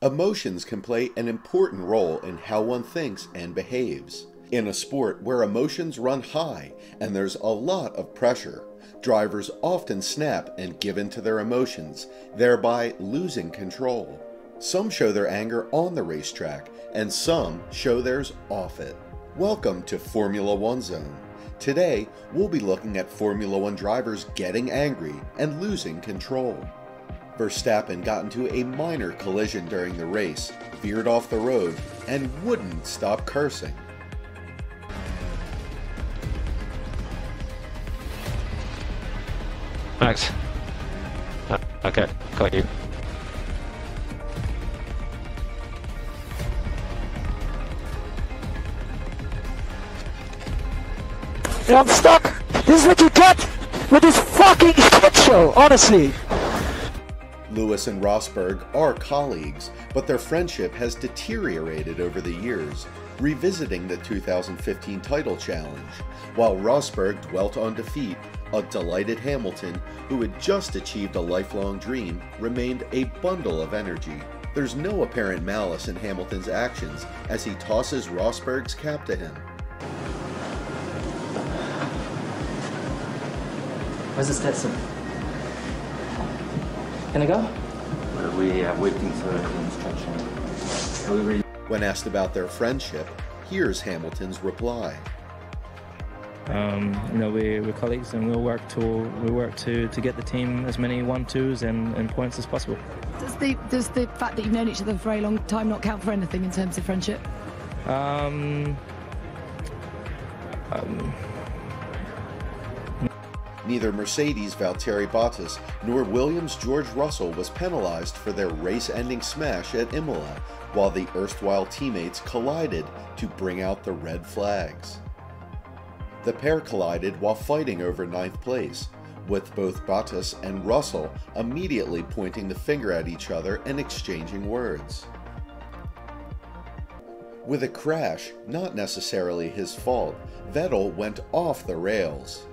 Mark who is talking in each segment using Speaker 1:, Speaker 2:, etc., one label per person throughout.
Speaker 1: Emotions can play an important role in how one thinks and behaves. In a sport where emotions run high and there's a lot of pressure, drivers often snap and give in to their emotions, thereby losing control. Some show their anger on the racetrack, and some show theirs off it. Welcome to Formula One Zone. Today, we'll be looking at Formula One drivers getting angry and losing control. Verstappen got into a minor collision during the race, veered off the road, and wouldn't stop cursing.
Speaker 2: Max. Okay, got you.
Speaker 3: I'm stuck! This is what you get with this fucking shit show, honestly!
Speaker 1: Lewis and Rosberg are colleagues, but their friendship has deteriorated over the years, revisiting the 2015 title challenge. While Rosberg dwelt on defeat, a delighted Hamilton, who had just achieved a lifelong dream, remained a bundle of energy. There's no apparent malice in Hamilton's actions as he tosses Rosberg's cap to him.
Speaker 4: Where's the Stetson? Can I go?
Speaker 5: We are waiting for instruction.
Speaker 1: When asked about their friendship, here's Hamilton's reply.
Speaker 6: We're colleagues, and we'll work to get the team as many 1-2s and points as possible.
Speaker 7: Does the fact that you've known each other for a very long time not count for anything in terms of friendship?
Speaker 1: Neither Mercedes' Valtteri Bottas nor Williams' George Russell was penalized for their race-ending smash at Imola, while the erstwhile teammates collided to bring out the red flags. The pair collided while fighting over 9th place, with both Bottas and Russell immediately pointing the finger at each other and exchanging words. With a crash, not necessarily his fault, Vettel went off the rails.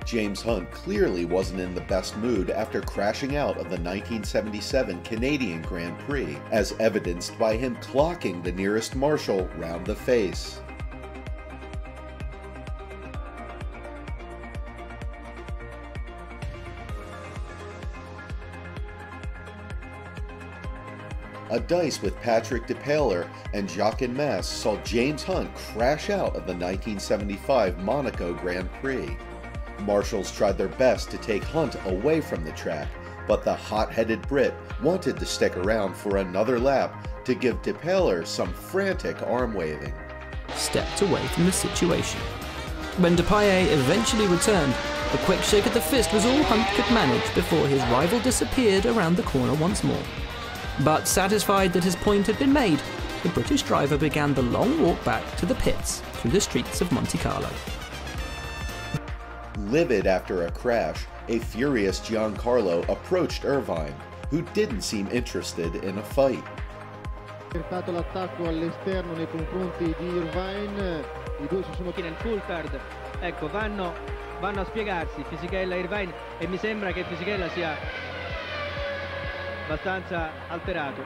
Speaker 1: James Hunt clearly wasn't in the best mood after crashing out of the 1977 Canadian Grand Prix, as evidenced by him clocking the nearest marshal round the face. A dice with Patrick Depailler and Jochen Mass saw James Hunt crash out of the 1975 Monaco Grand Prix. Marshals tried their best to take Hunt away from the track, but the hot-headed Brit wanted to stick around for another lap to give Depailler some frantic arm-waving.
Speaker 8: Stepped away from the situation. When Depailler eventually returned, a quick shake of the fist was all Hunt could manage before his rival disappeared around the corner once more. But satisfied that his point had been made, the British driver began the long walk back to the pits through the streets of Monte Carlo.
Speaker 1: Livid after a crash, a furious Giancarlo approached Irvine, who didn't seem interested in a fight.
Speaker 9: L'attacco all'esterno nei confronti di Irvine, I due si sono
Speaker 10: nel Coulthard. Ecco, vanno a spiegarsi Fisichella e Irvine, e mi sembra che Fisichella sia abbastanza alterato.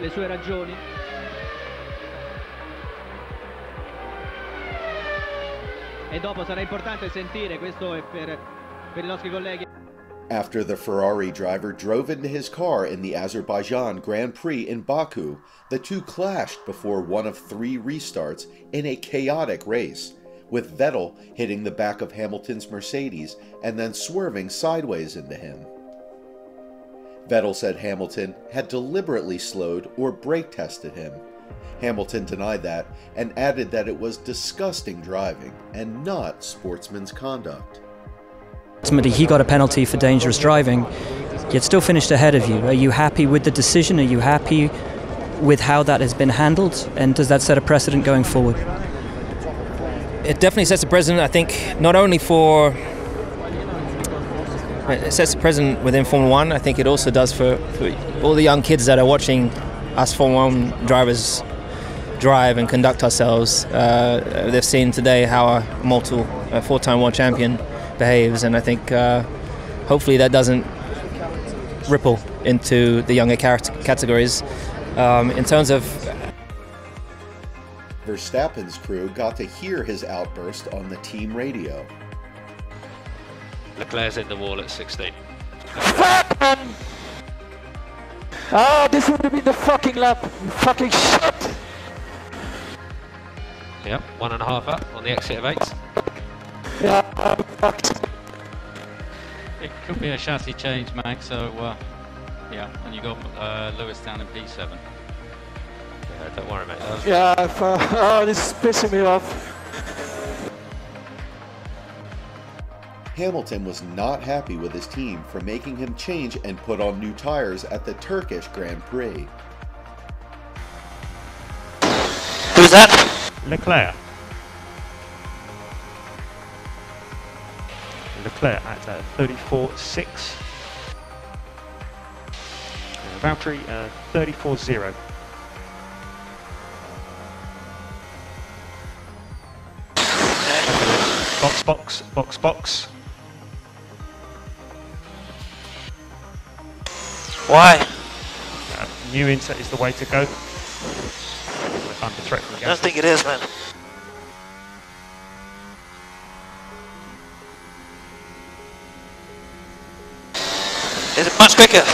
Speaker 10: Le sue ragioni. E dopo sarà importante sentire, questo è per i nostri colleghi.
Speaker 1: After the Ferrari driver drove into his car in the Azerbaijan Grand Prix in Baku, the two clashed before one of 3 restarts in a chaotic race, with Vettel hitting the back of Hamilton's Mercedes and then swerving sideways into him. Vettel said Hamilton had deliberately slowed or brake tested him. Hamilton denied that and added that it was disgusting driving and not sportsman's conduct.
Speaker 11: Ultimately, he got a penalty for dangerous driving, yet still finished ahead of you. Are you happy with the decision? Are you happy with how that has been handled, and does that set a precedent going forward?
Speaker 6: It definitely sets a precedent, I think, not only for... It sets a precedent within Formula One. I think it also does for all the young kids that are watching us Formula One drivers drive and conduct ourselves. They've seen today how a four-time world champion behaves, and I think hopefully that doesn't ripple into the younger categories. In terms of...
Speaker 1: Verstappen's crew got to hear his outburst on the team radio.
Speaker 2: Leclerc's in the wall at 16.
Speaker 3: Oh, this would have been the fucking lap. Fucking shit.
Speaker 2: Yep, 1.5 up on the exit of 8.
Speaker 3: Yeah, fucked.
Speaker 4: It could be a chassis change, Mag, so yeah, and you got Lewis down in P7.
Speaker 2: Yeah, don't worry, mate.
Speaker 3: Yeah, oh, this is pissing me off.
Speaker 1: Hamilton was not happy with his team for making him change and put on new tires at the Turkish Grand Prix.
Speaker 3: Who's that?
Speaker 12: Leclerc. Leclerc at 34.6. Valtteri 34.0. Box.
Speaker 3: Why?
Speaker 12: New insert is the way to go. We're under threat from
Speaker 3: I don't think it is, man. Is it much quicker?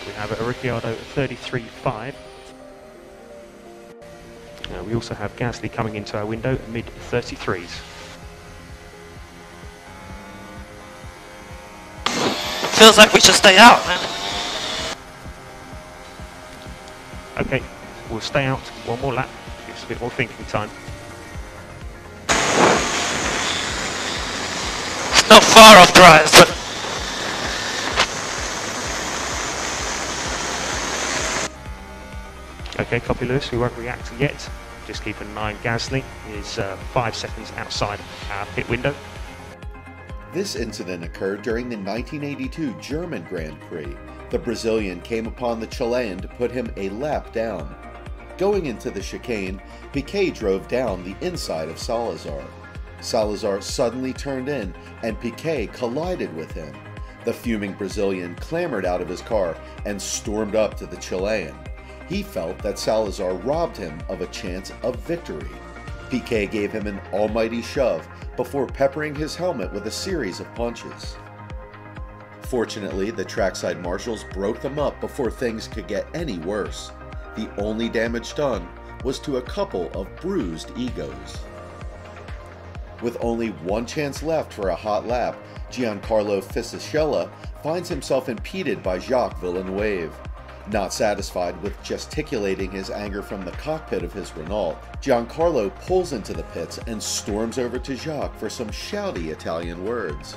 Speaker 12: We have a Ricciardo 33.5. We also have Gasly coming into our window, mid-33s.
Speaker 3: Feels like we should stay out, man.
Speaker 12: Okay, we'll stay out one more lap. Gives a bit more thinking time.
Speaker 3: It's not far off drives, but...
Speaker 12: Okay, copy Lewis, we won't react yet. Just keep an eye on Gasly. He's 5 seconds outside our pit window.
Speaker 1: This incident occurred during the 1982 German Grand Prix. The Brazilian came upon the Chilean to put him a lap down. Going into the chicane, Piquet drove down the inside of Salazar. Salazar suddenly turned in, and Piquet collided with him. The fuming Brazilian clambered out of his car and stormed up to the Chilean. He felt that Salazar robbed him of a chance of victory. Piquet gave him an almighty shove before peppering his helmet with a series of punches. Fortunately, the trackside marshals broke them up before things could get any worse. The only damage done was to a couple of bruised egos. With only one chance left for a hot lap, Giancarlo Fisichella finds himself impeded by Jacques Villeneuve. Not satisfied with gesticulating his anger from the cockpit of his Renault, Giancarlo pulls into the pits and storms over to Jacques for some shouty Italian words.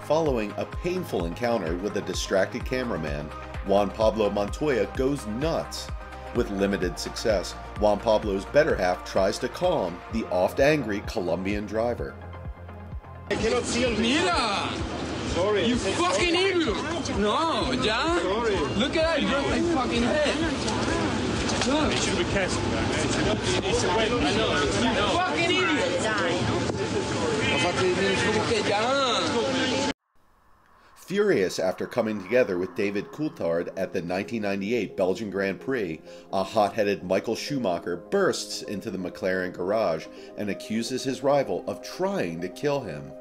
Speaker 1: Following a painful encounter with a distracted cameraman, Juan Pablo Montoya goes nuts. With limited success, Juan Pablo's better half tries to calm the oft-angry Colombian driver.
Speaker 13: Mira! Sorry, you fucking idiot! No, yeah? Sorry. Look at that, you broke my fucking head! Look! You should be careful with that, man. It's a wet, I know. You fucking idiot!
Speaker 1: Furious after coming together with David Coulthard at the 1998 Belgian Grand Prix, a hot-headed Michael Schumacher bursts into the McLaren garage and accuses his rival of trying to kill him.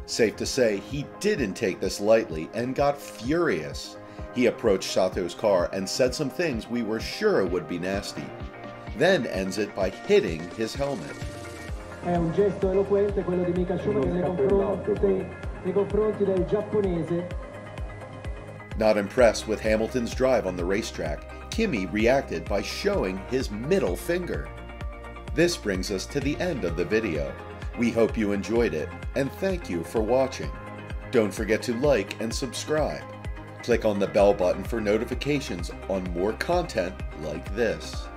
Speaker 1: Safe to say, he didn't take this lightly and got furious. He approached Sato's car and said some things we were sure would be nasty. Then ends it by hitting his helmet.
Speaker 14: È un gesto eloquente quello di Mika Schumacher nei confronti del giapponese.
Speaker 1: Not impressed with Hamilton's drive on the racetrack, Kimi reacted by showing his middle finger. This brings us to the end of the video. We hope you enjoyed it, and thank you for watching. Don't forget to like and subscribe. Click on the bell button for notifications on more content like this.